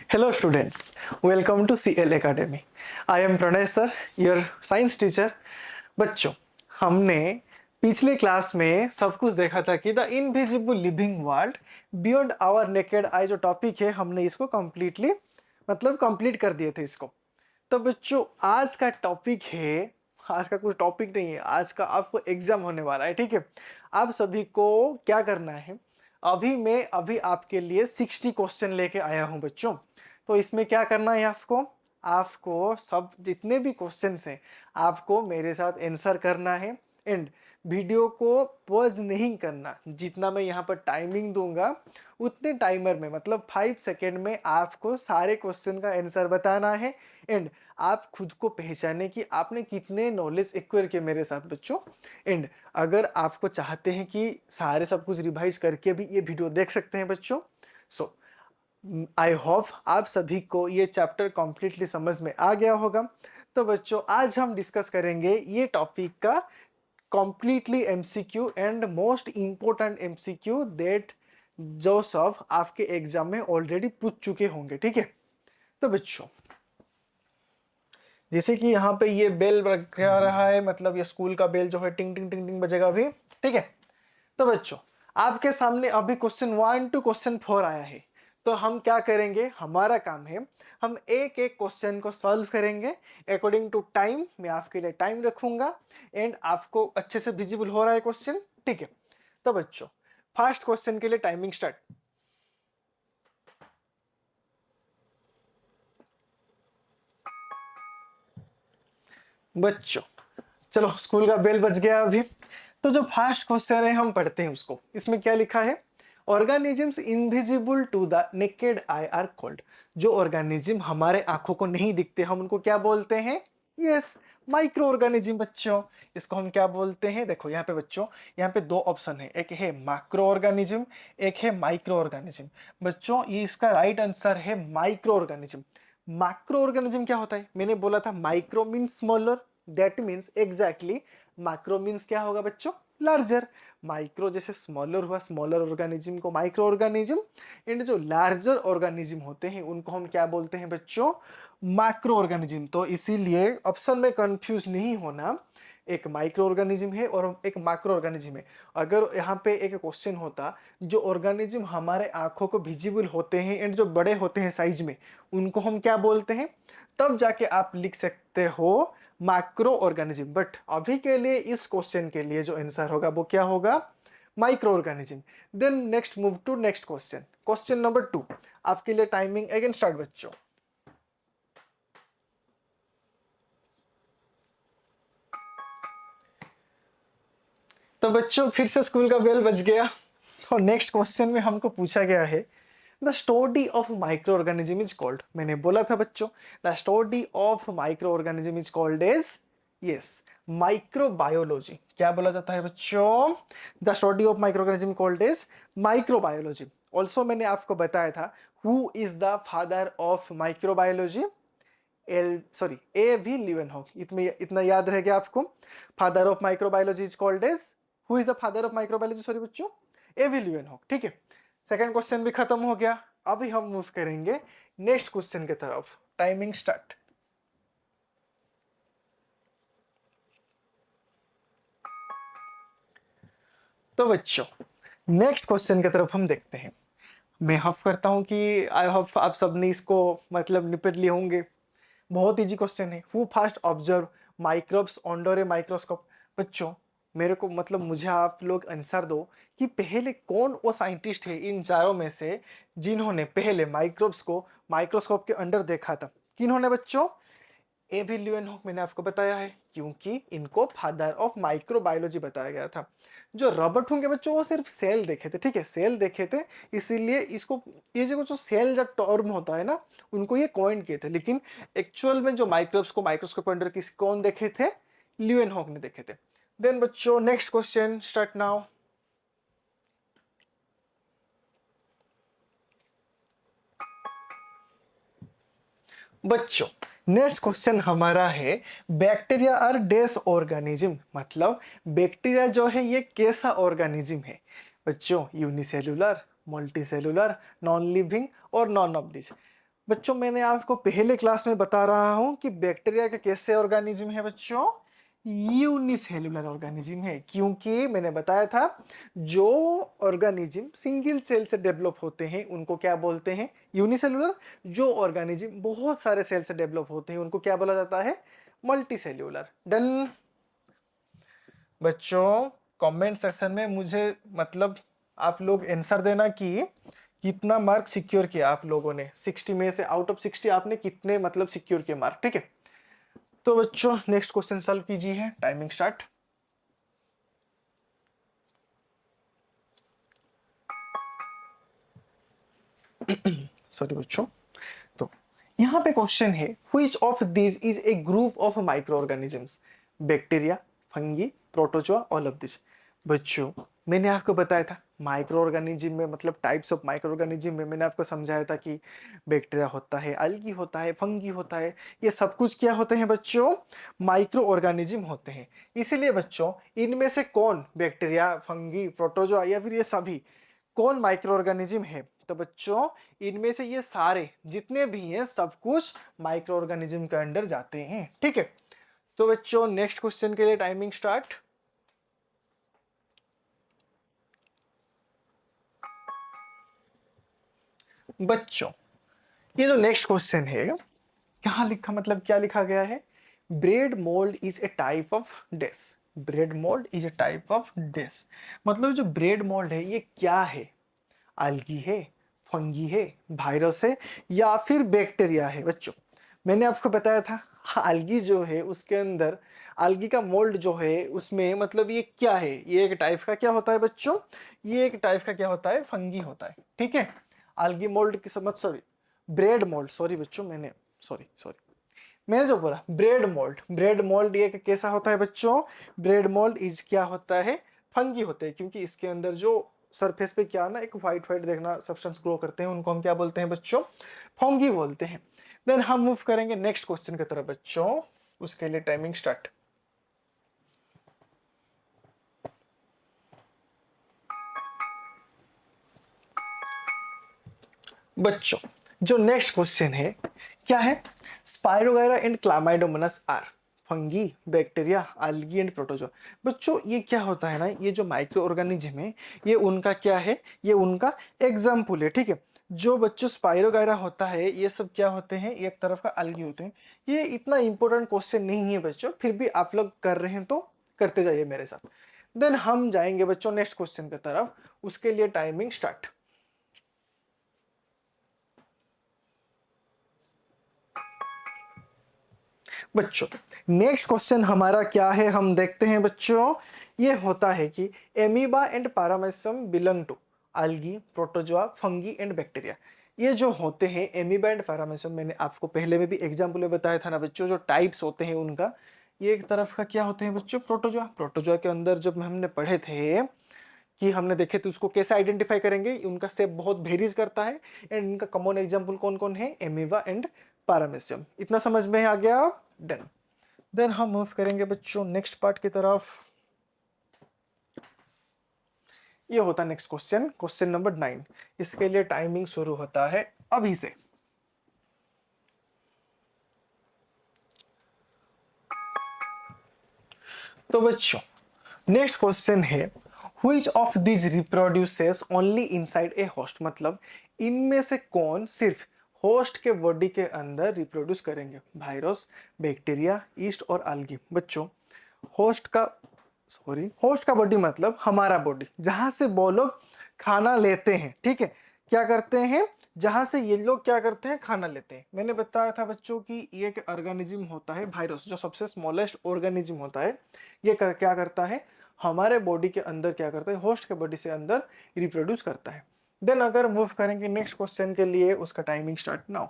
Hello students, welcome to CL Academy. I am Pranay sir, your science teacher. बच्चों, हमने पिछले class में सब कुछ देखा था कि the invisible living world beyond our naked eye जो टॉपिक है हमने इसको कंप्लीटली कंप्लीट कर दिए थे इसको। तो बच्चों आज का टॉपिक है, आज का कुछ टॉपिक नहीं है, आज का आपको एग्जाम होने वाला है, ठीक है। आप सभी को क्या करना है, अभी आपके लिए 60 क्वेश्चन लेके आया हूं बच्चों। तो इसमें क्या करना है आपको, आपको सब जितने भी क्वेश्चंस हैं आपको मेरे साथ आंसर करना है। एंड वीडियो को पॉज नहीं करना, जितना मैं यहाँ पर टाइमिंग दूंगा उतने टाइमर में 5 सेकेंड में आपको सारे क्वेश्चन का आंसर बताना है। एंड आप खुद को पहचाने कि आपने कितने नॉलेज एक्वायर किए मेरे साथ बच्चों। एंड अगर आपको चाहते हैं कि सारे सब कुछ रिवाइज करके भी ये वीडियो देख सकते हैं बच्चों। सो आई होप आप सभी को ये चैप्टर कंप्लीटली समझ में आ गया होगा। तो बच्चों आज हम डिस्कस करेंगे ये टॉपिक का completely MCQ and most important MCQ that जो सब आपके एग्जाम में ऑलरेडी पूछ चुके होंगे, ठीक है। तो बच्चों जैसे कि यहाँ पे ये बेल बजा रहा है, ये स्कूल का बेल जो है टिंग टिंग टिंग टिंग बजेगा अभी, ठीक है। तो बच्चों आपके सामने अभी क्वेश्चन 1 टू क्वेश्चन 4 आया है। तो हम क्या करेंगे, हमारा काम है हम एक एक क्वेश्चन को सॉल्व करेंगे अकॉर्डिंग टू टाइम। मैं आपके लिए टाइम रखूंगा एंड आपको अच्छे से विजिबल हो रहा है क्वेश्चन, ठीक है। तो बच्चों फर्स्ट क्वेश्चन के लिए टाइमिंग स्टार्ट। बच्चों चलो स्कूल का बेल बज गया अभी। तो जो फर्स्ट क्वेश्चन है हम पढ़ते हैं उसको। इसमें क्या लिखा है, organisms invisible to the naked eye are called. जो ऑर्गेनिज्म हमारे आंखों को नहीं दिखते हम उनको क्या बोलते हैं, यस माइक्रो ऑर्गेनिज्म। बच्चों इसको हम क्या बोलते हैं, देखो यहाँ पे बच्चों, यहाँ पे दो ऑप्शन है, एक है मैक्रो ऑर्गेनिज्म, एक है माइक्रो ऑर्गेनिज्म। बच्चों ये इसका राइट आंसर है माइक्रो ऑर्गेनिज्म। मैक्रो ऑर्गेनिज्म क्या होता है, मैंने बोला था micro means smaller, that means exactly macro means क्या होगा बच्चों, लार्जर। माइक्रो जैसे स्मॉलर हुआ, स्मॉलर ऑर्गेनिज्म को माइक्रो ऑर्गेनिज्म। एंड जो लार्जर ऑर्गेनिज्म होते हैं उनको हम क्या बोलते हैं बच्चों, मैक्रो ऑर्गेनिज्म। तो इसीलिए ऑप्शन में कंफ्यूज नहीं होना, एक माइक्रो ऑर्गेनिज्म है और एक मैक्रो ऑर्गेनिज्म है। अगर यहाँ पे एक क्वेश्चन होता जो ऑर्गेनिज्म हमारे आंखों को विजिबल होते हैं एंड जो बड़े होते हैं साइज में, उनको हम क्या बोलते हैं, तब जाके आप लिख सकते हो मैक्रो ऑर्गेनिज्म। बट अभी के लिए इस क्वेश्चन के लिए जो आंसर होगा वो क्या होगा, micro organism. Then next move to next question, question number 2। आपके लिए टाइमिंग अगेन स्टार्ट बच्चों। तो बच्चों फिर से स्कूल का बेल बज गया। तो नेक्स्ट क्वेश्चन में हमको पूछा गया है the study of micro organism is called. मैंने बोला था बच्चों the study of micro organism is called as, yes microbiology. क्या बोला जाता है बच्चों, the study of micro organism called as microbiology. Also मैंने आपको बताया था who is the father of microbiology, A V Leeuwenhoek. इतना याद रह गया आपको, father of microbiology is called as, who is the father of microbiology, sorry बच्चों, ए वी लीवेनहॉक, ठीक है। सेकंड क्वेश्चन भी खत्म हो गया। अभी हम मूव करेंगे नेक्स्ट क्वेश्चन की तरफ। Timing start. तो बच्चों नेक्स्ट क्वेश्चन की तरफ हम देखते हैं। मैं होप करता हूं कि आई होप आप सबने इसको निपट लिए होंगे। बहुत इजी क्वेश्चन है, who first observe microbes under a microscope. बच्चों मेरे को मुझे आप लोग आंसर दो कि पहले कौन वो साइंटिस्ट है इन चारों में से जिन्होंने पहले माइक्रोब्स को माइक्रोस्कोप के अंडर देखा था। किन्होंने बच्चों, एवी ल्यूएनहॉक। मैंने आपको बताया है क्योंकि इनको फादर ऑफ माइक्रोबायोलॉजी बताया गया था। जो रॉबर्ट होंगे बच्चों वो सिर्फ सेल देखे थे, ठीक है, सेल देखे थे, इसीलिए इसको ये जो सेल का टर्म होता है ना उनको ये कॉइन किए थे। लेकिन एक्चुअल में जो माइक्रोब्स को माइक्रोस्कोप अंडर किस कौन देखे थे, ल्यूएनहॉक ने देखे थे। देन बच्चों नेक्स्ट क्वेश्चन स्टार्ट नाउ। बच्चों नेक्स्ट क्वेश्चन हमारा है bacteria are dash organism. Bacteria जो है ये कैसा ऑर्गेनिज्म है बच्चों, यूनिसेलुलर, मल्टीसेलुलर, नॉन लिविंग और नॉन ऑफ दिस। बच्चों मैंने आपको पहले क्लास में बता रहा हूं कि बैक्टीरिया के कैसे ऑर्गेनिज्म है बच्चों, यूनिसेल्युलर ऑर्गेनिज्म है, क्योंकि मैंने बताया था जो ऑर्गेनिज्म सिंगल सेल से डेवलप होते हैं उनको क्या बोलते हैं, यूनिसेल्युलर। जो ऑर्गेनिज्म बहुत सारे सेल से डेवलप होते हैं उनको क्या बोला जाता है, मल्टीसेल्युलर। डन। बच्चों कमेंट सेक्शन में मुझे मतलब आप लोग आंसर देना कि कितना मार्क सिक्योर किया आप लोगों ने, 60 में से आउट ऑफ 60 आपने कितने मतलब सिक्योर किए मार्क, ठीक है। तो बच्चों नेक्स्ट क्वेश्चन सॉल्व कीजिए, टाइमिंग स्टार्ट। सॉरी बच्चों, तो यहाँ पे क्वेश्चन है which of this is a group of micro organisms, bacteria, fungi, protozoa, all of this. बच्चों मैंने आपको बताया था माइक्रो ऑर्गेनिज्म में मतलब टाइप्स ऑफ माइक्रो ऑर्गेनिज्म में मैंने आपको समझाया था कि बैक्टीरिया होता है, अल्गी होता है, फंगी होता है, ये सब कुछ क्या होते हैं बच्चों, माइक्रो ऑर्गेनिज्म होते हैं। इसीलिए बच्चों इनमें से कौन बैक्टीरिया, फंगी, प्रोटोजोआ या फिर ये सभी कौन माइक्रो ऑर्गेनिज्म है, तो बच्चों इनमें से ये सारे जितने भी हैं सब कुछ माइक्रो ऑर्गेनिज्म के अंडर जाते हैं, ठीक है। तो बच्चों नेक्स्ट क्वेश्चन के लिए टाइमिंग स्टार्ट। बच्चों ये जो नेक्स्ट क्वेश्चन है कहाँ लिखा, मतलब क्या लिखा गया है, bread mould is a type of dash, bread mould is a type of dash. मतलब जो ब्रेड मोल्ड है ये क्या है, algae है, फंगी है, वायरस है या फिर बैक्टीरिया है। बच्चों मैंने आपको बताया था algae जो है उसके अंदर algae का मोल्ड जो है उसमें मतलब ये क्या है, ये एक टाइप का क्या होता है बच्चों, ये एक टाइप का क्या होता है, फंगी होता है, ठीक है। algae मोल्ड की समझ, सॉरी ब्रेड मोल्ड, सॉरी बच्चों मैंने सॉरी सॉरी मैंने जो बोला ब्रेड मोल्ड, ब्रेड मोल्ड ये कैसा होता है बच्चों, ब्रेड मोल्ड इज क्या होता है, फंगी होते हैं, क्योंकि इसके अंदर जो सरफेस पे क्या ना एक व्हाइट व्हाइट देखना सब्सटेंस ग्रो करते हैं उनको हम क्या बोलते हैं बच्चों, फंगी बोलते हैं। देन हम मूव करेंगे नेक्स्ट क्वेश्चन की तरफ बच्चों, उसके लिए टाइमिंग स्टार्ट। बच्चों जो नेक्स्ट क्वेश्चन है क्या है, spirogyra and chlamydomonas are fungi, bacteria, algae and protozoa. बच्चों ये क्या होता है ना, ये जो माइक्रो ऑर्गेनिज्म है ये उनका क्या है, ये उनका एग्जाम्पल है, ठीक है। जो बच्चों स्पाइरोगाइरा होता है ये सब क्या होते हैं, एक तरफ का algae होते हैं। ये इतना इंपॉर्टेंट क्वेश्चन नहीं है बच्चों, फिर भी आप लोग कर रहे हैं तो करते जाइए मेरे साथ। देन हम जाएंगे बच्चों नेक्स्ट क्वेश्चन की तरफ, उसके लिए टाइमिंग स्टार्ट। बच्चों नेक्स्ट क्वेश्चन हमारा क्या है हम देखते हैं बच्चों, ये होता है कि amoeba and paramecium belong to algae, protozoa, fungi and bacteria. ये जो होते हैं एमीबा एंड पैरामेसियम, मैंने आपको पहले में भी एग्जांपल में बताया था ना बच्चों, जो टाइप्स होते हैं उनका, ये एक तरफ का क्या होते हैं बच्चों, प्रोटोजोआ। प्रोटोजोआ के अंदर जब हमने पढ़े थे कि हमने देखे तो उसको कैसे आइडेंटिफाई करेंगे, उनका शेप बहुत वेरीज करता है एंड इनका कॉमन एग्जांपल कौन कौन है, एमीबा एंड पैरामेसियम। इतना समझ में आ गया, डन। देन हम मूव करेंगे बच्चों नेक्स्ट पार्ट की तरफ। ये होता है नेक्स्ट क्वेश्चन, क्वेश्चन नंबर 9। इसके लिए टाइमिंग शुरू होता है अभी से। तो बच्चों नेक्स्ट क्वेश्चन है which of this reproduces only inside a host, मतलब इनमें से कौन सिर्फ होस्ट के बॉडी के अंदर रिप्रोड्यूस करेंगे, वायरस, बैक्टीरिया, ईस्ट और algae। बच्चों होस्ट का, सॉरी होस्ट का बॉडी मतलब हमारा बॉडी जहां से वो लोग खाना लेते हैं, ठीक है। क्या करते हैं, जहां से ये लोग क्या करते हैं, खाना लेते हैं। मैंने बताया था बच्चों कि ये एक ऑर्गेनिज्म होता है वायरस, जो सबसे स्मॉलेस्ट ऑर्गेनिज्म होता है, ये क्या करता है, हमारे बॉडी के अंदर क्या करता है, होस्ट के बॉडी से अंदर रिप्रोड्यूस करता है। देन अगर मूव करेंगे नेक्स्ट क्वेश्चन के लिए, उसका टाइमिंग स्टार्ट नाउ।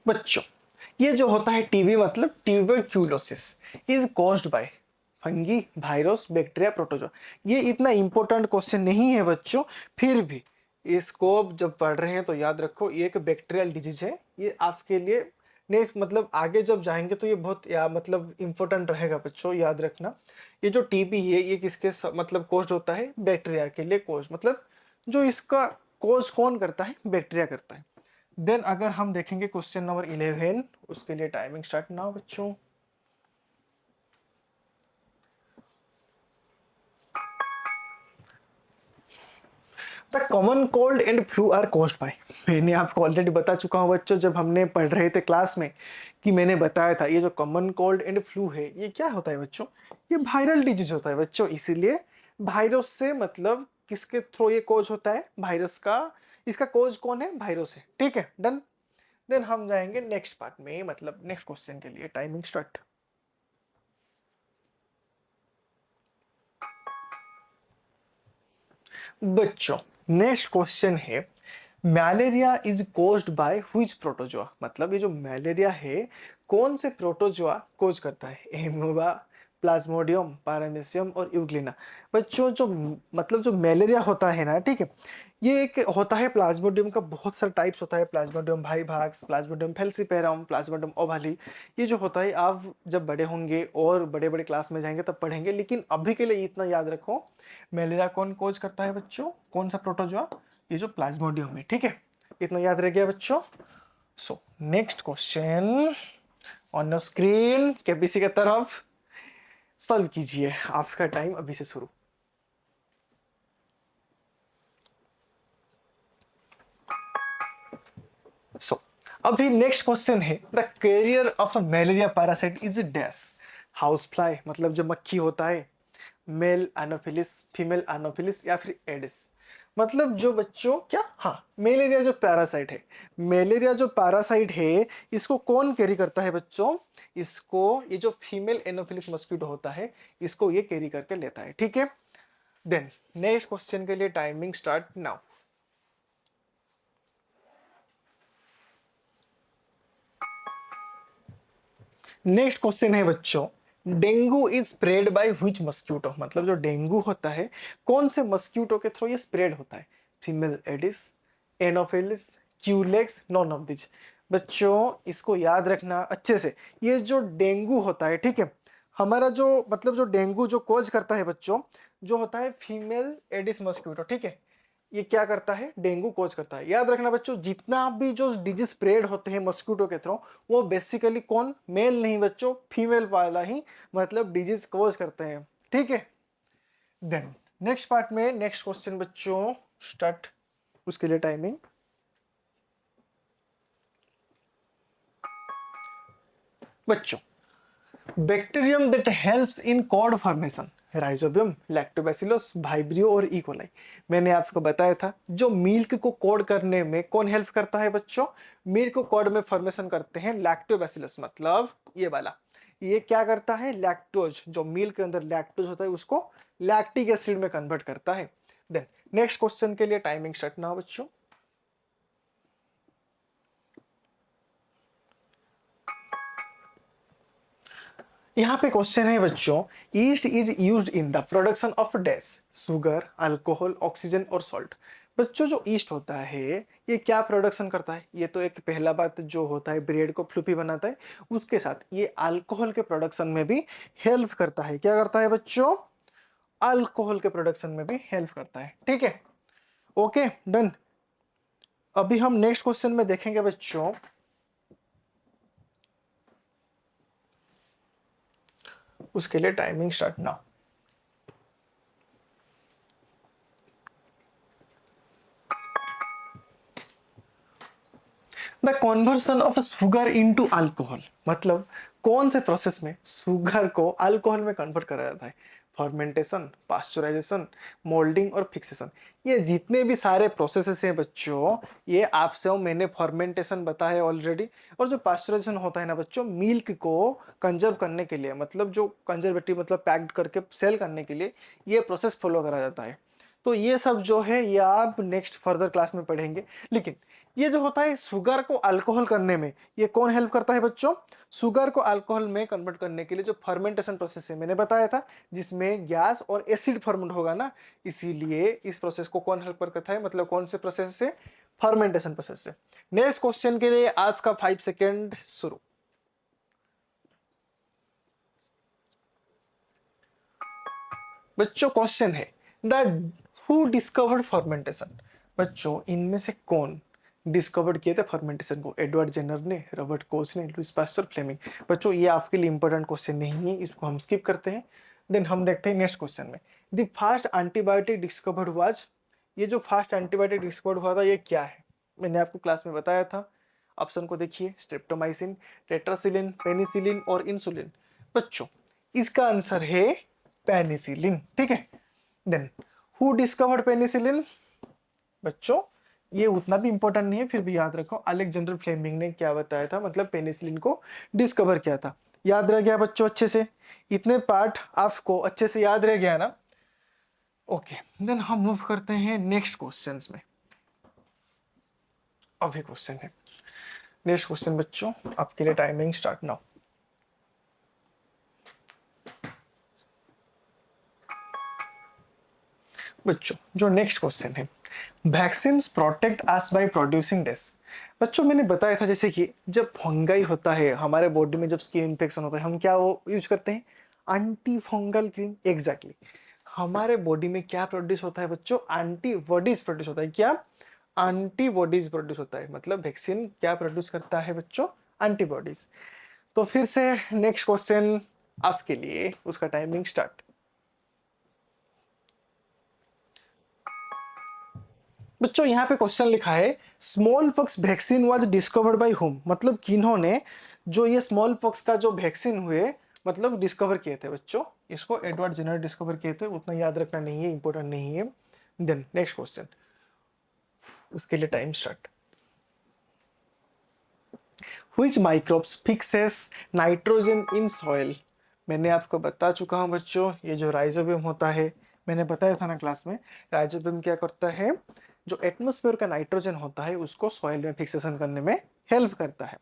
बच्चों ये जो होता है टीबी मतलब tuberculosis is caused by fungi, virus, bacteria, protozoa. ये इतना इंपॉर्टेंट क्वेश्चन नहीं है बच्चों, फिर भी इसको जब पढ़ रहे हैं तो याद रखो ये एक बैक्टीरियल डिजीज है, ये आपके लिए नेक्स्ट मतलब आगे जब जाएंगे तो ये बहुत मतलब इम्पोर्टेंट रहेगा बच्चों, याद रखना। ये जो टीबी है ये किसके मतलब कोज होता है, बैक्टीरिया के लिए कोज, मतलब जो इसका कोज कौन करता है, बैक्टीरिया करता है। देन अगर हम देखेंगे क्वेश्चन नंबर 11, उसके लिए टाइमिंग स्टार्ट ना बच्चों। The common cold and flu are caused by, मैंने आपको ऑलरेडी बता चुका हूँ बच्चों, जब हमने पढ़ रहे थे क्लास में कि मैंने बताया था ये जो कॉमन कोल्ड एंड फ्लू है ये क्या होता है बच्चों, ये वायरल डिजीज होता है बच्चों। इसीलिए वायरस से मतलब किसके थ्रू ये कोज होता है, वायरस का। इसका कोज कौन है, वायरस है, ठीक है, डन। देन हम जाएंगे नेक्स्ट पार्ट में, मतलब नेक्स्ट क्वेश्चन के लिए टाइमिंग स्टार्ट। बच्चों नेक्स्ट क्वेश्चन है, malaria is caused by which protozoa, मतलब ये जो मलेरिया है कौन से प्रोटोजोआ कोज करता है, एमोबा, प्लाज्मोडियम, पारामीसियम और यूग्लिना। बच्चों जो मतलब जो मलेरिया होता है ना, ठीक है, ये एक होता है प्लाज्मोडियम का, बहुत सारे टाइप्स होता है, Plasmodium वाइवाक्स, Plasmodium falciparum, Plasmodium Owali. ये जो होता है आप जब बड़े होंगे और बड़े बड़े क्लास में जाएंगे तब पढ़ेंगे, लेकिन अभी के लिए इतना याद रखो, मलेरिया कौन कोज करता है बच्चों, कौन सा प्रोटोजोआ, ये जो प्लाज्मोडियम है, ठीक है, इतना याद रह गया बच्चों। So next question on your screen, KBC की तरफ सॉल्व कीजिए, आपका टाइम अभी से शुरू। सो अभी नेक्स्ट क्वेश्चन है, the career of a malaria parasite is dash, house fly, मतलब जो मक्खी होता है, मेल एनोफिलिस, फीमेल एनोफिलिस या फिर एडिस। मतलब जो बच्चों क्या, हाँ, मलेरिया जो पैरासाइट है, मलेरिया जो पैरासाइट है इसको कौन कैरी करता है बच्चों, इसको ये जो फीमेल एनोफिलिस मस्क्यूटो होता है इसको ये कैरी करके लेता है, ठीक है। देन नेक्स्ट क्वेश्चन के लिए timing start now. Next question है बच्चों, dengue is spread by which mosquito, मतलब जो डेंगू होता है कौन से मस्क्यूटो के थ्रू ये स्प्रेड होता है, female Aedes, Anopheles, Culex, non of this. बच्चों इसको याद रखना अच्छे से, ये जो डेंगू होता है, ठीक है, हमारा जो मतलब जो डेंगू जो कोज करता है बच्चों, जो होता है फीमेल एडिस मस्क्यूटो, ठीक है, ये क्या करता है, डेंगू कोज करता है। याद रखना बच्चों, जितना भी जो डिजीज स्प्रेड होते हैं मस्क्यूटो के थ्रू, वो बेसिकली कौन, मेल नहीं बच्चों, फीमेल वाला ही मतलब डिजीज कोज करते हैं, ठीक है। देन नेक्स्ट पार्ट में नेक्स्ट क्वेश्चन बच्चों स्टार्ट, उसके लिए टाइमिंग। बच्चों bacterium that helps in curd formation, rhizobium, lactobacillus, vibrio और इकोलाई। मैंने आपको बताया था जो मिल्क को कोड करने में कौन हेल्प करता है बच्चों, मिल्क को कोड में फॉर्मेशन करते हैं लैक्टोबैसिलस, मतलब ये वाला, ये क्या करता है, लैक्टोज, जो मिल्क के अंदर लैक्टोज होता है उसको लैक्टिक एसिड में कन्वर्ट करता है। देन नेक्स्ट क्वेश्चन के लिए टाइमिंग स्टार्ट ना बच्चों। यहाँ पे क्वेश्चन है बच्चों, east is used in the production of dash, sugar, alcohol, oxygen और सॉल्ट। बच्चों जो ईस्ट होता है ये क्या प्रोडक्शन करता है, ये तो एक पहला बात जो होता है ब्रेड को फ्लूफी बनाता है, उसके साथ ये अल्कोहल के प्रोडक्शन में भी हेल्प करता है, क्या करता है बच्चों, अल्कोहल के प्रोडक्शन में भी हेल्प करता है, ठीक है, ओके डन। अभी हम नेक्स्ट क्वेश्चन में देखेंगे बच्चों, उसके लिए timing start now. The conversion of sugar into alcohol, मतलब कौन से प्रोसेस में शुगर को अल्कोहल में कन्वर्ट करा जाता है, फर्मेंटेशन, पास्चराइजेशन, मोल्डिंग और फिक्सेशन। ये जितने भी सारे प्रोसेसेस हैं बच्चों, ये आपसे मैंने फर्मेंटेशन बताया ऑलरेडी, और जो पास्चराइजेशन होता है ना बच्चों, मिल्क को कंजर्व करने के लिए, मतलब जो कंजर्वेटिव मतलब पैक्ड करके सेल करने के लिए ये प्रोसेस फॉलो करा जाता है। तो ये सब जो है ये आप नेक्स्ट फर्दर क्लास में पढ़ेंगे, लेकिन ये जो होता है शुगर को अल्कोहल करने में ये कौन हेल्प करता है बच्चों, शुगर को अल्कोहल में कन्वर्ट करने के लिए जो फर्मेंटेशन प्रोसेस है मैंने बताया था, जिसमें गैस और एसिड फर्मेंट होगा ना, इसीलिए इस प्रोसेस को कौन हेल्प करता है, मतलब कौन से प्रोसेस से, फर्मेंटेशन प्रोसेस से। नेक्स्ट क्वेश्चन के लिए आपका 5 सेकेंड शुरू। बच्चों क्वेश्चन है द हु डिस्कवर्ड फर्मेंटेशन। बच्चों इनमें से कौन डिस्कवर्ड किए थे फर्मेंटेशन को? एडवर्ड जेनर ने, रॉबर्ट कोच ने, लुईस पास्चर, फ्लेमिंग। बच्चों ये आपके लिए इंपॉर्टेंट क्वेश्चन नहीं है, इसको हम स्किप करते हैं। देन हम देखते हैं नेक्स्ट क्वेश्चन में। The first antibiotic discovered was, ये जो फर्स्ट एंटीबायोटिक डिस्कवर्ड हुआ था ये क्या है? मैंने आपको क्लास में बताया था। ऑप्शन को देखिए, स्ट्रेप्टोमाइसिन, टेट्रासिलिन, पेनिसिलिन और इंसुलिन। बच्चों इसका आंसर है पेनिसिलिन, ठीक है। Then who discovered penicillin? बच्चों ये उतना भी इंपॉर्टेंट नहीं है, फिर भी याद रखो अलेक्जेंडर फ्लेमिंग ने क्या बताया था, मतलब पेनिसिलिन को डिस्कवर किया था। याद रह गया बच्चों अच्छे से? इतने पार्ट आपको अच्छे से याद रह गया ना? ओके, देन हम मूव करते हैं नेक्स्ट क्वेश्चंस में। अभी क्वेश्चन है नेक्स्ट क्वेश्चन बच्चों, आपके लिए टाइमिंग स्टार्ट नाउ। बच्चों जो नेक्स्ट क्वेश्चन है, vaccines protect us by producing dash. बच्चों मैंने बताया था जैसे कि जब फंगाई होता है हमारे बॉडी में, जब स्किन इन्फेक्शन होता है, हम क्या वो यूज करते हैं? Anti fungal cream. एग्जैक्टली हमारे बॉडी में क्या प्रोड्यूस होता है बच्चों? एंटीबॉडीज प्रोड्यूस होता है। क्या? एंटीबॉडीज प्रोड्यूस होता है। मतलब वैक्सीन क्या प्रोड्यूस करता है बच्चों? एंटीबॉडीज। तो फिर से नेक्स्ट क्वेश्चन आपके लिए, उसका टाइमिंग स्टार्ट। बच्चों यहाँ पे क्वेश्चन लिखा है small pox vaccine was discovered by whom. मतलब किन्होंने जो ये स्मॉल पॉक्स का जो वैक्सीन हुए मतलब डिस्कवर किए थे बच्चों? इसको एडवर्ड जेनर डिस्कवर किए थे, उतना याद रखना नहीं है, इंपॉर्टेंट नहीं है। देन नेक्स्ट क्वेश्चन, उसके लिए time start. Which microbes fixes nitrogen in soil. मैंने आपको बता चुका हूं बच्चों, ये जो राइजोबियम होता है, मैंने बताया था ना क्लास में, राइजोबियम क्या करता है? जो एटमॉस्फेयर का नाइट्रोजन होता है उसको सॉइल में फिक्सेशन करने में हेल्प करता है।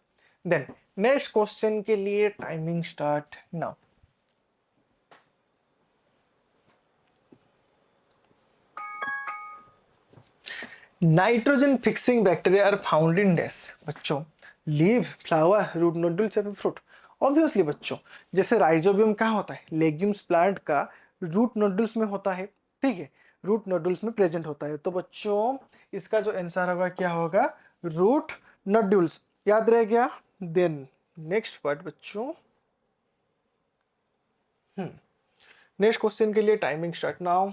देन नेक्स्ट क्वेश्चन के लिए timing start now. Nitrogen fixing bacteria are found in dash. बच्चों लीव, फ्लावर, रूट नोडुल्स या फ्रूट। ऑब्वियसली बच्चों जैसे राइजोबियम कहाँ होता है? लेग्यूम्स प्लांट का रूट नोडुल्स में होता है, ठीक है, रूट नोडुल्स में प्रेजेंट होता है। तो बच्चों इसका जो आंसर होगा क्या होगा? रूट नोडुल्स। याद रह गया? देन नेक्स्ट पार्ट बच्चों, नेक्स्ट क्वेश्चन के लिए टाइमिंग स्टार्ट नाउ।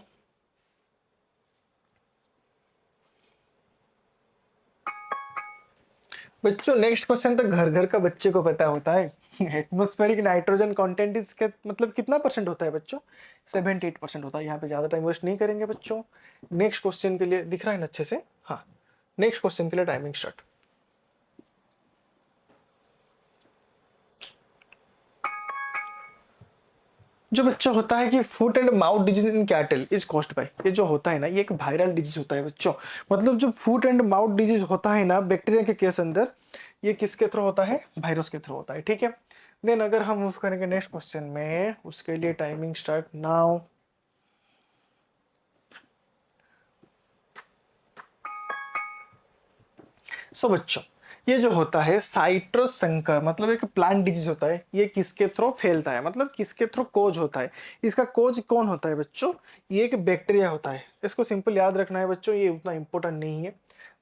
बच्चों नेक्स्ट क्वेश्चन तो घर घर का बच्चे को पता होता है। एटमॉस्फेरिक नाइट्रोजन कंटेंट इसके मतलब कितना परसेंट होता है बच्चों? 78% होता है। यहाँ पे ज्यादा टाइम वेस्ट नहीं करेंगे बच्चों। नेक्स्ट क्वेश्चन के लिए दिख रहा है ना अच्छे से? हाँ, नेक्स्ट क्वेश्चन के लिए टाइमिंग स्टार्ट। जो बच्चा होता है कि foot and mouth disease in cattle is caused by, ये जो होता है ना ये एक वायरल डिजीज होता है बच्चों। मतलब जो फुट एंड माउथ डिजीज होता है ना बैक्टीरिया के केस अंदर, ये किसके थ्रू होता है? वायरस के थ्रू होता है, ठीक है। देन अगर हम मूव करेंगे नेक्स्ट क्वेश्चन में, उसके लिए टाइमिंग स्टार्ट नाउ। सो बच्चों ये जो होता है साइट्रस संकर, मतलब एक प्लांट डिजीज होता है, ये किसके थ्रू फैलता है? मतलब किसके थ्रू कोज होता है? इसका कोज कौन होता है बच्चों? ये एक बैक्टीरिया होता है। इसको सिंपल याद रखना है बच्चों, ये उतना इंपॉर्टेंट नहीं है।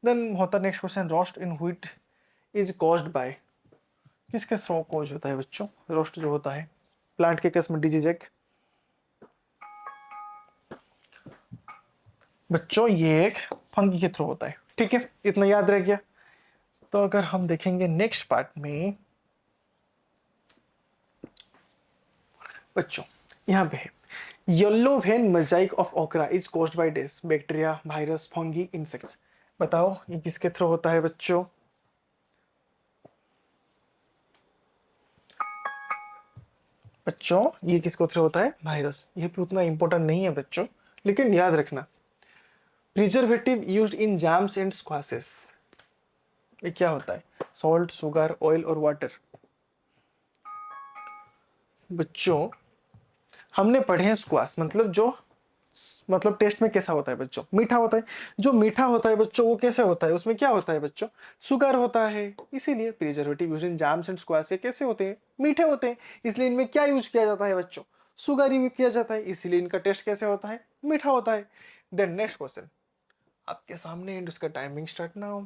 देन होता है next question, roast in wheat is caused by, किसके थ्रू कोज होता है बच्चों? रोस्ट जो होता है प्लांट के केस में डिजीज एक, बच्चों ये एक फंगी के थ्रू होता है, ठीक है, इतना याद रह गया। तो अगर हम देखेंगे नेक्स्ट पार्ट में बच्चों, यहाँ पे है येलो वेन मोजाइक ऑफ ओकरा is caused by this bacteria, virus, fungi, insects. बताओ ये किसके थ्रू होता है बच्चों? बच्चों ये किसको थ्रू होता है? वायरस। ये भी उतना इंपॉर्टेंट नहीं है बच्चों, लेकिन याद रखना। Preservative used in jams and squashes, ये क्या होता है? सॉल्ट, शुगर, ऑयल और वाटर। बच्चों हमने पढ़े हैं स्क्वाश, मतलब जो मतलब टेस्ट में कैसा होता है बच्चों, मीठा होता है। जो मीठा होता है बच्चों वो कैसे होता है, उसमें क्या होता है बच्चों, शुगर होता है। इसीलिए preservative use in jams and squash ये कैसे होते हैं, मीठे होते हैं। इसलिए इनमें क्या यूज किया जाता है बच्चों, शुगर यूज किया जाता है, इसीलिए इनका टेस्ट कैसे होता है, मीठा होता है। देन नेक्स्ट क्वेश्चन आपके सामने एंड उसका टाइमिंग स्टार्ट नाउ।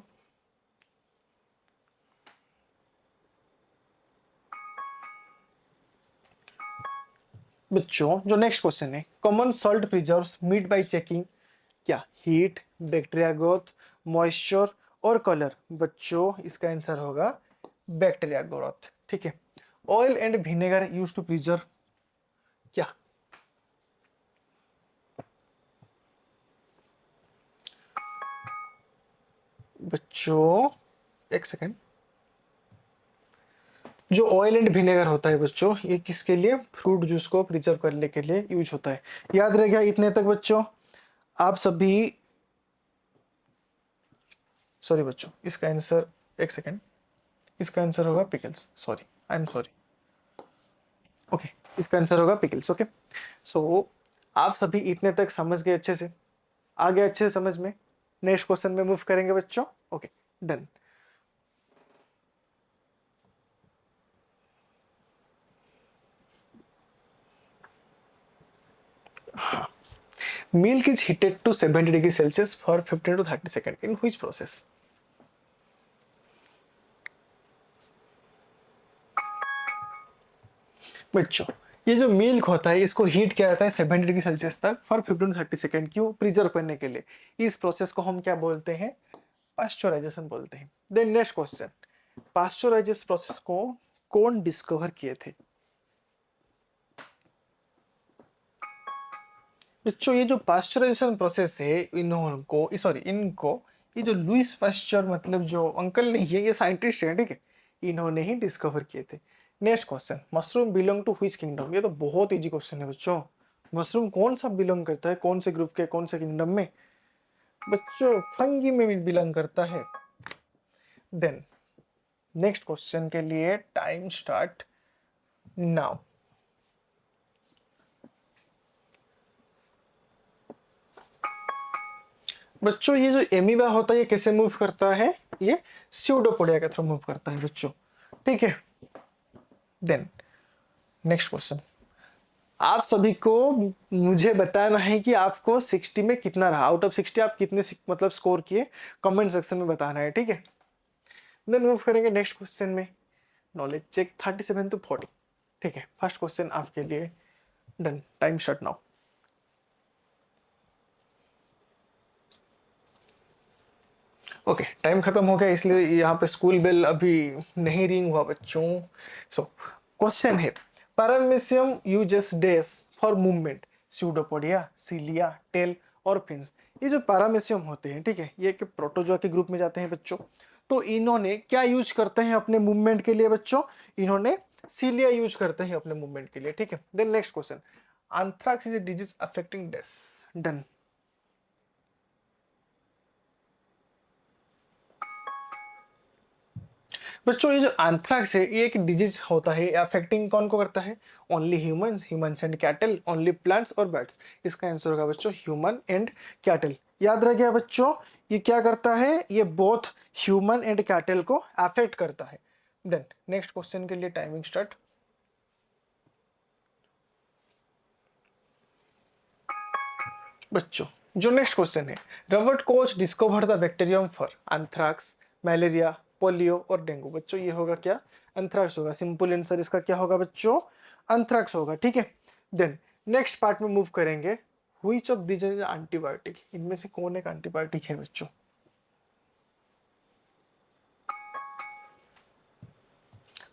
बच्चों जो नेक्स्ट क्वेश्चन है, common salt preserves meat by checking क्या, हीट, बैक्टीरिया ग्रोथ, मॉइस्चर और कलर। बच्चों इसका आंसर होगा बैक्टीरिया ग्रोथ, ठीक है। Oil and vinegar use to preserve क्या, बच्चों एक सेकेंड, जो ऑयल एंड विनेगर होता है बच्चों ये किसके लिए, फ्रूट जूस को प्रिजर्व करने के लिए यूज होता है। याद रह गया इतने तक बच्चों, आप सभी, सॉरी बच्चों इसका आंसर, एक सेकेंड, इसका आंसर होगा pickles, sorry I am sorry, okay इसका आंसर होगा पिकल्स, ओके। सो आप सभी इतने तक समझ गए अच्छे से, आ गए अच्छे से समझ में। नेक्स्ट क्वेश्चन में मूव करेंगे बच्चों, okay done. Milk is heated to 70 degrees Celsius for 15 to 30 seconds. In which process? बच्चों ये जो मिल्क होता है इसको हीट किया जाता है 70 डिग्री सेल्सियस तक फॉर 15 टू 30 सेकेंड, क्यों, प्रिजर्व करने के लिए। इस प्रोसेस को हम क्या बोलते हैं, पास्चुराइजेशन बोलते हैं। Then next question, pasteurization process को कौन डिस्कवर किए थे। बच्चों ये जो पास्चुराइजेशन प्रोसेस है इनको, सॉरी इनको, ये जो लुइस पास्चर मतलब जो अंकल नहीं है, ये साइंटिस्ट है, ठीक है, इन्होंने ही डिस्कवर किए थे। Next question, mushroom belong to which kingdom. ये तो बहुत इजी क्वेश्चन है बच्चों, मशरूम कौन सा बिलोंग करता है, कौन से ग्रुप के, कौन से किंगडम में, बच्चों फंगी में भी बिलोंग करता है। देन नेक्स्ट क्वेश्चन के लिए टाइम स्टार्ट नाउ। बच्चों ये जो एमीबा होता है ये कैसे मूव करता है, ये स्यूडोपोडिया के थ्रू मूव करता है बच्चों, ठीक है। देन नेक्स्ट क्वेश्चन, आप सभी को मुझे बताना है कि आपको 60 में कितना रहा, आउट ऑफ 60 आप कितने मतलब स्कोर किए, कमेंट सेक्शन में बताना है, ठीक है। देन मूव करेंगे नेक्स्ट क्वेश्चन में, नॉलेज चेक 37 to 40, ठीक है। फर्स्ट क्वेश्चन आपके लिए done, time start now. Okay time खत्म हो गया, इसलिए यहाँ पे स्कूल बेल अभी नहीं रिंग हुआ बच्चों। सो क्वेश्चन है, paramecium uses dash for movement, pseudopodia, cilia, tail और फिन्स। ये जो पैरामीशियम होते हैं, ठीक है, ये कि प्रोटोजोआ के ग्रुप में जाते हैं बच्चों। तो इन्होंने क्या यूज करते हैं अपने मूवमेंट के लिए बच्चों, इन्होंने सीलिया यूज करते हैं अपने मूवमेंट के लिए, ठीक है। Then next question, anthrax is a disease affecting dash, done. बच्चों ये जो एंथ्रेक्स है ये एक डिजीज होता है, अफेक्टिंग कौन को करता है, only humans, humans and cattle, only plants और बर्ड्स। इसका आंसर होगा बच्चों ह्यूमन एंड कैटल। याद रह गया बच्चों, ये क्या करता है, ये बोथ ह्यूमन एंड कैटल को अफेक्ट करता है। देन नेक्स्ट क्वेश्चन के लिए टाइमिंग स्टार्ट। बच्चों जो नेक्स्ट क्वेश्चन है, Robert Koch discover the bacterium for anthrax, malaria, polio और डेंगू। बच्चों ये होगा क्या, एंथ्रेक्स होगा, सिंपल आंसर इसका क्या होगा बच्चों, एंथ्रेक्स होगा, ठीक है। देन नेक्स्ट पार्ट में मूव करेंगे, which of these is antibiotic, इनमें से कौन एक एंटीबायोटिक है बच्चों।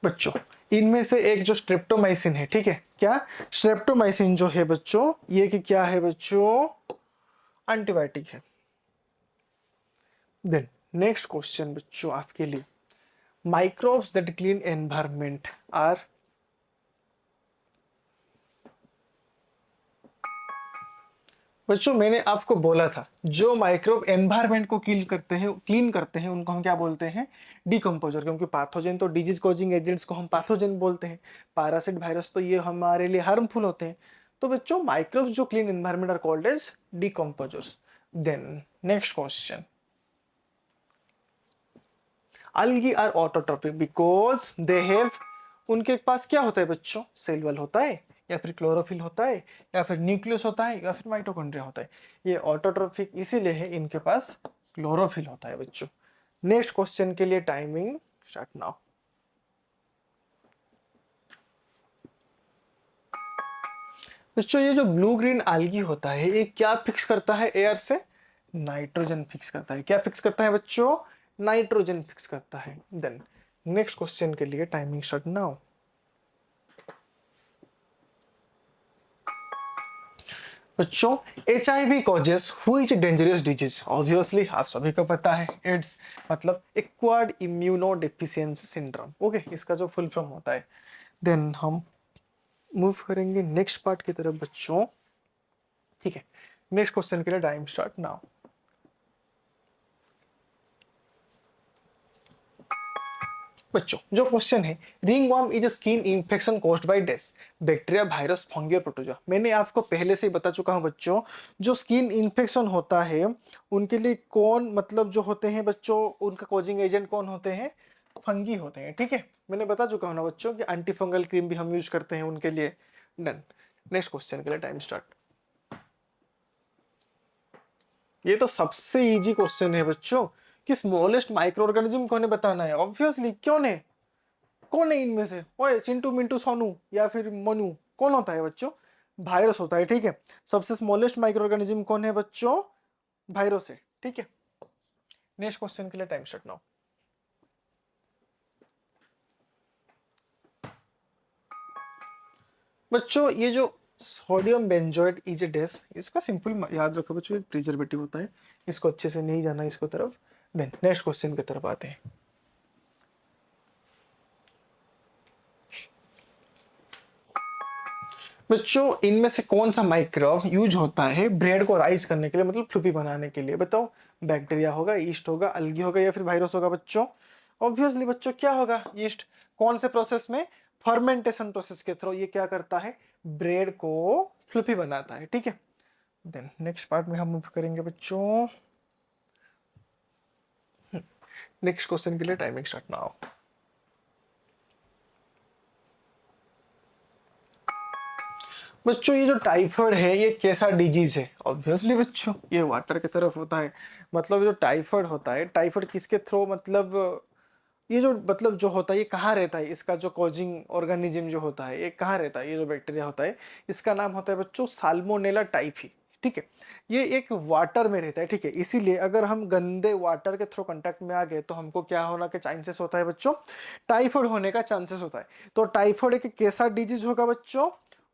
बच्चों इनमें से एक जो स्ट्रेप्टोमाइसिन है, ठीक है, क्या स्ट्रेप्टोमाइसिन जो है बच्चों, ये कि क्या है बच्चों, एंटीबायोटिक है। देन नेक्स्ट क्वेश्चन बच्चों आपके लिए, microbes that clean environment are, बच्चों मैंने आपको बोला था जो माइक्रोब एनवायरमेंट को क्लीन करते हैं उनको हम क्या बोलते हैं, डिकम्पोजर। क्योंकि पैथोजन तो डिजीज कॉजिंग एजेंट्स को हम पैथोजन बोलते हैं, पैरासाइट वायरस तो ये हमारे लिए हार्मफुल होते हैं, तो बच्चों माइक्रोब्स जो clean environment are called as decomposers. Then next question, algae are autotrophic because they have, उनके पास क्या होता है बच्चों, सेल वॉल होता है या फिर क्लोरोफिल होता है या फिर न्यूक्लियस होता है या फिर माइटोकॉन्ड्रिया होता है। ये ऑटोट्रॉपिक इसीलिए है, इनके पास क्लोरोफिल होता है बच्चों। नेक्स्ट क्वेश्चन के लिए टाइमिंग स्टार्ट नाउ। बच्चों ये जो ब्लू ग्रीन algae होता है ये क्या फिक्स करता है एयर से, नाइट्रोजन फिक्स करता है। क्या फिक्स करता है बच्चों, नाइट्रोजन फिक्स करता है। देन नेक्स्ट क्वेश्चन के लिए टाइमिंग स्टार्ट नाउ। बच्चों HIV causes which dangerous disease, obviously आप सभी को पता है, एड्स मतलब acquired immuno deficiency syndrome. Okay, इसका जो फुल फॉर्म होता है। देन हम मूव करेंगे नेक्स्ट पार्ट की तरफ बच्चों, ठीक है। नेक्स्ट क्वेश्चन के लिए टाइम स्टार्ट नाउ। बच्चों जो क्वेश्चन है, ringworm is a skin infection caused by dash, bacteria, virus, fungi और प्रोटोजोआ। मैंने आपको पहले से ही बता चुका हूं बच्चों, जो स्किन इंफेक्शन होता है उनके लिए कौन मतलब जो होते हैं बच्चों, उनका कॉजिंग एजेंट कौन होते हैं, फंगी होते हैं, ठीक है। मैंने बता चुका हूं ना बच्चों कि एंटी फंगल क्रीम भी हम यूज करते हैं उनके लिए। डन। नेक्स्ट क्वेश्चन के लिए टाइम स्टार्ट। ये तो सबसे इजी क्वेश्चन है बच्चों कि स्मॉलेस्ट माइक्रो ऑर्गेनिज्म कौन है बताना है। ऑब्वियसली क्यों है, कौन है इनमें से, ओए चिंटू मिंटू सोनू या फिर मनु, कौन होता है बच्चों, वायरस होता है, ठीक है। सबसे स्मॉलेस्ट माइक्रो ऑर्गेनिज्म कौन है बच्चों, वायरस है, ठीक है। नेक्स्ट क्वेश्चन के लिए टाइम स्टार्ट नाउ। बच्चों ये जो सोडियम बेंजोएट इजेडेस, इसका सिंपल याद रखो बच्चों, एक प्रिजर्वेटिव होता है, इसको अच्छे से नहीं जाना इसको तरफ। देन नेक्स्ट क्वेश्चन की तरफ आते हैं। बच्चों इनमें से कौन सा माइक्रोब यूज होता है ब्रेड को राइज करने के लिए, मतलब फ्लूफी बनाने के लिए, बताओ। बैक्टीरिया होगा, ईस्ट होगा, अलगी होगा या फिर वायरस होगा बच्चों। ऑब्वियसली बच्चों क्या होगा, ईस्ट। कौन से प्रोसेस में, फर्मेंटेशन प्रोसेस के थ्रू ये क्या करता है, ब्रेड को फ्लूफी बनाता है, ठीक है। देन नेक्स्ट पार्ट में हम मूव करेंगे बच्चों। नेक्स्ट क्वेश्चन के लिए टाइमिंग स्टार्ट नाउ। बच्चों ये जो टाइफाइड है ये कैसा डिजीज है, ऑब्वियसली बच्चों ये वाटर की तरफ होता है। मतलब जो टाइफाइड होता है, टाइफाइड किसके थ्रू, मतलब ये जो मतलब जो होता है ये कहाँ रहता है, इसका जो कॉजिंग ऑर्गेनिज्म जो होता है ये कहाँ रहता है, ये जो बैक्टीरिया होता है इसका नाम होता है बच्चों साल्मोनेला टाइफी, ठीक है। ये एक वाटर में रहता है, ठीक है। इसीलिए अगर हम गंदे वाटर के थ्रू कांटेक्ट में आ गए तो हमको क्या होना के चांसेस होता है बच्चों, टाइफाइड होने का चांसेस होता है। तो टाइफाइड एक कैसा डिजीज होगा बच्चों,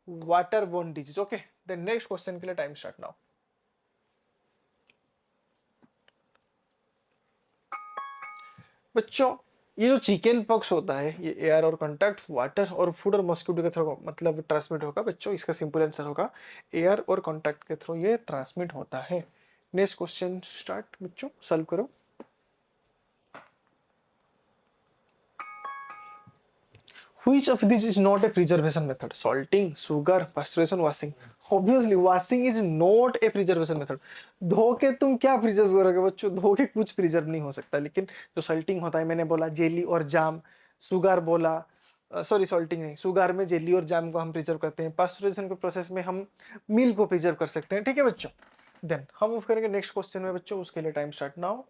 water borne disease, okay. The next question के लिए टाइम स्टार्ट नाउ। बच्चों ये जो चिकन पॉक्स होता है ये एयर और कांटेक्ट, वाटर और फूड और मॉस्किटो के थ्रू मतलब ट्रांसमिट होगा बच्चों। इसका सिंपल आंसर होगा एयर और कांटेक्ट के थ्रू ये ट्रांसमिट होता है। नेक्स्ट क्वेश्चन स्टार्ट बच्चों, सॉल्व करो। Which of these is not a preservation method? Salting, sugar, pasteurization, washing. Obviously, washing is not a preservation method. धो के तुम क्या प्रिजर्व करोगे बच्चों, धो के कुछ प्रिजर्व नहीं हो सकता। लेकिन जो सल्टिंग होता है, मैंने बोला जेली और जाम, सुगर बोला, सॉरी सॉल्टिंग नहीं, सुगर में जेली और जाम को हम प्रिजर्व करते हैं। पास्चुराइजेशन के प्रोसेस में हम मिल्क को प्रिजर्व कर सकते हैं, ठीक है बच्चों। देन हम मूव करेंगे नेक्स्ट क्वेश्चन में बच्चों, उसके लिए टाइम स्टार्ट नाउ।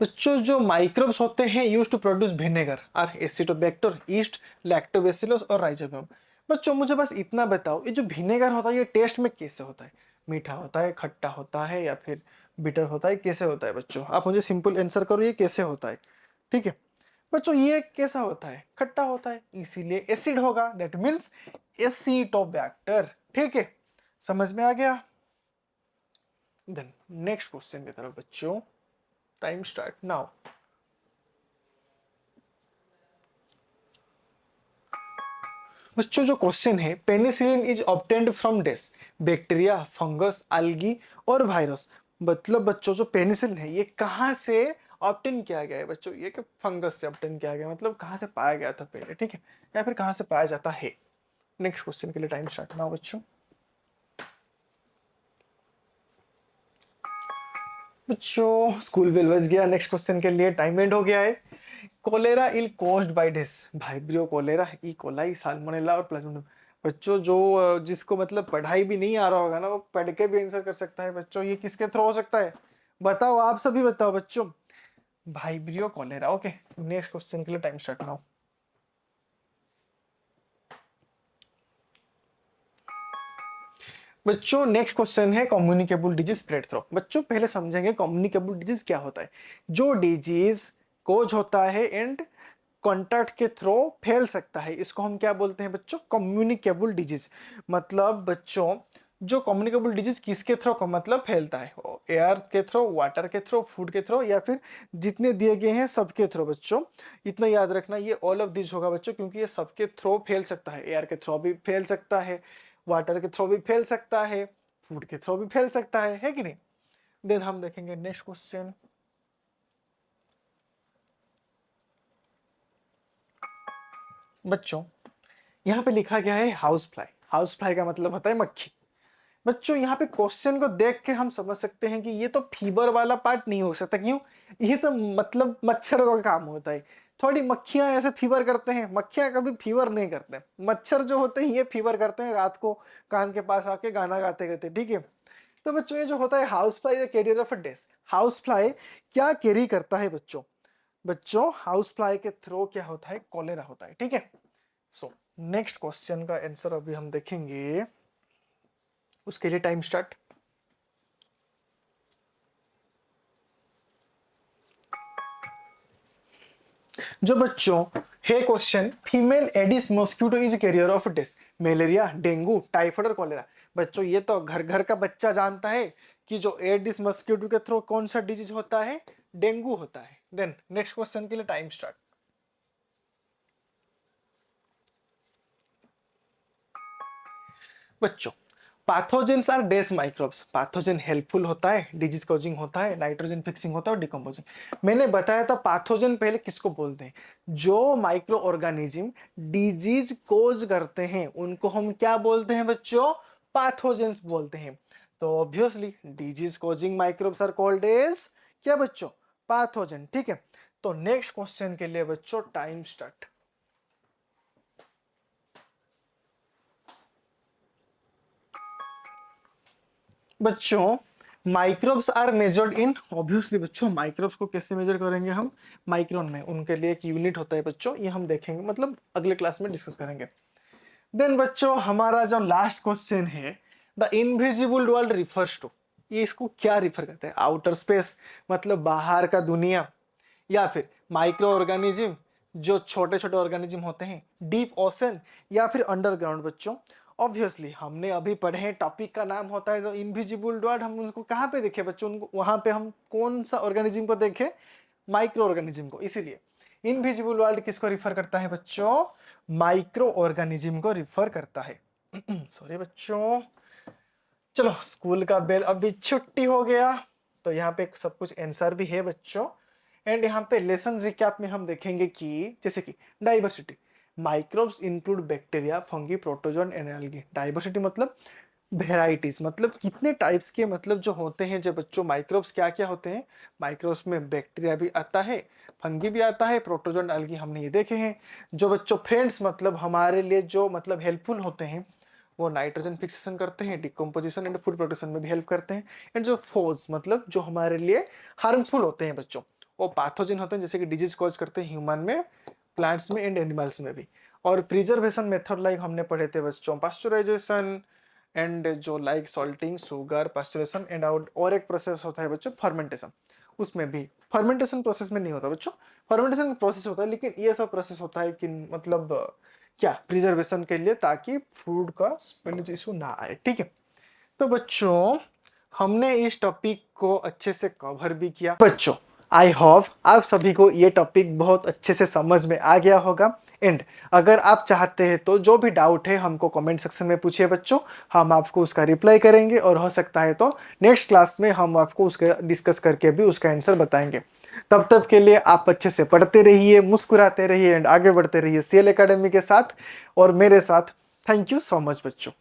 बच्चों जो माइक्रोब्स होते हैं use to produce vinegar are acetobacter, yeast, lactobacillus और राइजोबियम। बच्चों मुझे बस इतना बताओ, ये जो विनेगर होता है ये टेस्ट में कैसे होता है, मीठा होता है, खट्टा होता है या फिर बिटर होता है, कैसे होता है बच्चों, आप मुझे सिंपल आंसर करो ये कैसे होता है, ठीक है। बच्चों ये कैसा होता है, खट्टा होता है, इसीलिए एसिड होगा, दैट मीन्स एसिटोबैक्टर, ठीक है। समझ में आ गया। देन नेक्स्ट क्वेश्चन की तरफ बच्चों, टाइम स्टार्ट नाउ। बच्चों जो क्वेश्चन है, penicillin is obtained from dash, bacteria, fungus, algae और वायरस। मतलब बच्चों जो पेनिसिलिन है ये कहां से ऑप्टेन किया गया है बच्चों, ये कि फंगस से ऑप्टेन किया गया, मतलब कहाँ से पाया गया था पहले, ठीक है, या फिर कहाँ से पाया जाता है। नेक्स्ट क्वेश्चन के लिए टाइम स्टार्ट नाउ बच्चों। बच्चों स्कूल बेल बज गया, नेक्स्ट क्वेश्चन के लिए टाइम एंड हो गया है। Cholera is caused by this, vibrio cholera, E coli, salmonella और प्लाज्मोडियम। बच्चों जो जिसको मतलब पढ़ाई भी नहीं आ रहा होगा ना, वो पढ़ के भी आंसर कर सकता है बच्चों। ये किसके थ्रू हो सकता है, बताओ, आप सभी बताओ बच्चों। Vibrio cholera. Okay, next question के लिए टाइम स्टार्ट नाउ। बच्चों नेक्स्ट क्वेश्चन है कम्युनिकेबल डिजीज स्प्रेड थ्रू। बच्चों पहले समझेंगे कम्युनिकेबल डिजीज क्या होता है। जो डिजीज कोज होता है एंड कॉन्टैक्ट के थ्रू फैल सकता है, इसको हम क्या बोलते हैं बच्चों, कम्युनिकेबल डिजीज। मतलब बच्चों जो कम्युनिकेबल डिजीज किसके थ्रू मतलब फैलता है, एयर के थ्रू, वाटर के थ्रू, फूड के थ्रू, या फिर जितने दिए गए हैं सबके थ्रू। बच्चों इतना याद रखना, ये ऑल ऑफ दिस होगा बच्चों, क्योंकि ये सबके थ्रू फैल सकता है। एयर के थ्रू भी फैल सकता है, वाटर के थ्रू भी फैल सकता है, फूड के थ्रू भी फैल सकता है कि नहीं। देन हम देखेंगे नेक्स्ट क्वेश्चन। बच्चों यहाँ पे लिखा गया है हाउस फ्लाई। हाउस फ्लाई का मतलब होता है मक्खी। बच्चों यहाँ पे क्वेश्चन को देख के हम समझ सकते हैं कि ये तो फीवर वाला पार्ट नहीं हो सकता। क्यों, ये तो मतलब मच्छरों का काम होता है। थोड़ी मक्खियां ऐसे फीवर करते हैं, मक्खियां कभी फीवर नहीं करते। मच्छर जो होते हैं ये फीवर करते हैं, रात को कान के पास आके गाना गाते गाते, ठीक है। तो बच्चों ये जो होता है house fly, carrier of a dash. House fly क्या कैरी करता है बच्चों, बच्चों हाउस फ्लाई के थ्रू क्या होता है, कॉलेरा होता है, ठीक है। सो नेक्स्ट क्वेश्चन का आंसर अभी हम देखेंगे, उसके लिए टाइम स्टार्ट। जो बच्चों है question, female aedes mosquito is carrier of dash, malaria, dengue, typhoid और कॉलेरा। बच्चों ये तो घर घर का बच्चा जानता है कि जो एडिस मॉस्किटो के थ्रू कौन सा डिजीज होता है, डेंगू होता है। देन नेक्स्ट क्वेश्चन के लिए टाइम स्टार्ट। बच्चों pathogens are dash microbes. Pathogen helpful होता है, डिजीज कॉजिंग होता है, नाइट्रोजन फिक्सिंग होता है और डिकम्पोजिंग। मैंने बताया था पैथोजन पहले किसको बोलते हैं, जो माइक्रो ऑर्गेनिज्म डिजीज कोज करते हैं उनको हम क्या बोलते हैं बच्चों, पैथोजेंस बोलते हैं। तो obviously disease causing microbes are called as क्या बच्चों, पैथोजन, ठीक है। तो नेक्स्ट क्वेश्चन के लिए बच्चों टाइम स्टार्ट। बच्चों microbes are measured in, obviously बच्चों माइक्रोब्स को कैसे मेजर करेंगे हम, माइक्रोन में। उनके लिए एक यूनिट होता है बच्चों, ये हम देखेंगे, मतलब अगले क्लास में डिस्कस करेंगे। देन बच्चों हमारा जो लास्ट क्वेश्चन है, the invisible world refers to, ये इसको क्या रिफर करते हैं, आउटर स्पेस मतलब बाहर का दुनिया, या फिर माइक्रो ऑर्गेनिज्म जो छोटे छोटे ऑर्गेनिज्म होते हैं, डीप ओशन, या फिर अंडरग्राउंड। बच्चों ऑब्वियसली हमने अभी पढ़े हैं, टॉपिक का नाम होता है द इनविजिबल वर्ल्ड। हम उसको कहाँ पे देखे बच्चों, उनको वहां पे हम कौन सा ऑर्गेनिज्म को देखे, माइक्रो ऑर्गेनिज्म को। इसीलिए इनविजिबल वर्ल्ड किसको रिफर करता है बच्चों, माइक्रो ऑर्गेनिज्म को रिफर करता है। सॉरी बच्चों, चलो स्कूल का बेल अभी छुट्टी हो गया, तो यहाँ पे सब कुछ आंसर भी है बच्चों। एंड यहाँ पे लेसन रिकैप में हम देखेंगे कि जैसे कि diversity, microbes include bacteria, fungi, protozoan and algae. Diversity मतलब वेराइटीज, मतलब कितने टाइप्स के मतलब जो होते हैं जो बच्चों माइक्रोब्स क्या क्या होते हैं। माइक्रोब्स में बैक्टीरिया भी आता है, फंगी भी आता है, प्रोटोजोन एल्गी हमने ये देखे हैं। जो बच्चों फ्रेंड्स मतलब हमारे लिए जो मतलब हेल्पफुल होते हैं, वो नाइट्रोजन फिक्सेशन करते हैं, डिकम्पोजिशन एंड फूड प्रोडक्शन में भी हेल्प करते हैं। एंड जो फोर्स मतलब जो हमारे लिए हार्मफुल होते हैं बच्चों, वो पैथोजन होते हैं, जैसे कि डिजीज कॉज करते हैं ह्यूमन में, प्लांट्स में एंड एनिमल्स में भी। और प्रिजर्वेशन मेथड लाइक हमने पढ़े थे बच्चों, पास्चुराइजेशन एंड जो लाइक सॉल्टिंग, शुगर, पास्चुरेशन एंड और एक प्रोसेस होता है बच्चों फर्मेंटेशन। उसमें भी फर्मेंटेशन प्रोसेस में नहीं होता बच्चों, फर्मेंटेशन प्रोसेस होता है, लेकिन ये सब प्रोसेस होता है कि मतलब क्या, प्रिजर्वेशन के लिए, ताकि फूड का स्पेलिज इशू ना आए, ठीक है। तो बच्चों हमने इस टॉपिक को अच्छे से कवर भी किया बच्चों। आई होप आप सभी को ये टॉपिक बहुत अच्छे से समझ में आ गया होगा। एंड अगर आप चाहते हैं तो जो भी डाउट है हमको कमेंट सेक्शन में पूछिए बच्चों, हम आपको उसका रिप्लाई करेंगे, और हो सकता है तो नेक्स्ट क्लास में हम आपको उसका डिस्कस करके भी उसका आंसर बताएंगे। तब तक के लिए आप अच्छे से पढ़ते रहिए, मुस्कुराते रहिए एंड आगे बढ़ते रहिए सीएल एकेडमी के साथ और मेरे साथ। थैंक यू सो मच बच्चों।